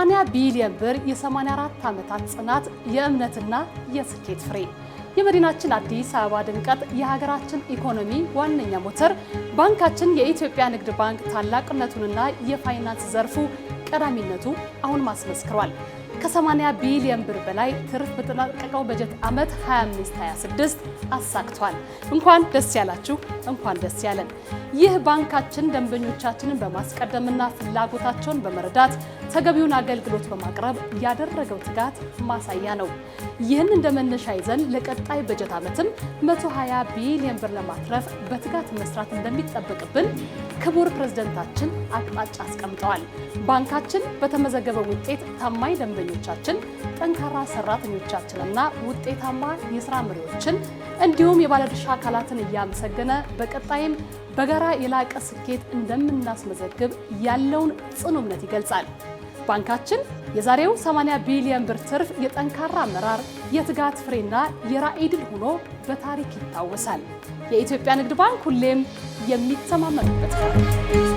80 ቢሊዮን ብር የ84 ዓመታት ጽናት የእምነትና የስኬት ፍሬ የመዲናችን አዲስ አበባ ድምቀት የሀገራችን ኢኮኖሚ ዋነኛ ሞተር ባንካችን የኢትዮጵያ ንግድ ባንክ ታላቅነቱንና የፋይናንስ ዘርፉ ቀዳሚነቱ አሁን ማስመስክሯል። ከ80 ቢሊዮን ብር በላይ ትርፍ በተጠናቀቀው በጀት ዓመት 25-26 አሳክቷል። እንኳን ደስ ያላችሁ፣ እንኳን ደስ ያለን። ይህ ባንካችን ደንበኞቻችንን በማስቀደምና ፍላጎታቸውን በመረዳት ተገቢውን አገልግሎት በማቅረብ ያደረገው ትጋት ማሳያ ነው። ይህን እንደ መነሻ ይዘን ለቀጣይ በጀት ዓመትም 120 ቢሊዮን ብር ለማትረፍ በትጋት መስራት እንደሚጠበቅብን ክቡር ፕሬዝዳንታችን አቅጣጫ አስቀምጠዋል። ባንካችን በተመዘገበው ውጤት ታማኝ ደንበኞቻችን፣ ጠንካራ ሰራተኞቻችንና ውጤታማ የስራ መሪዎችን እንዲሁም የባለድርሻ አካላትን እያመሰገነ በቀጣይም በጋራ የላቀ ስኬት እንደምናስመዘግብ ያለውን ጽኑ እምነት ይገልጻል። ባንካችን የዛሬው 80 ቢሊዮን ብር ትርፍ የጠንካራ አመራር፣ የትጋት ፍሬና የራዕይ ድል ሆኖ በታሪክ ይታወሳል። የኢትዮጵያ ንግድ ባንክ ሁሌም የሚተማመኑበት ነው።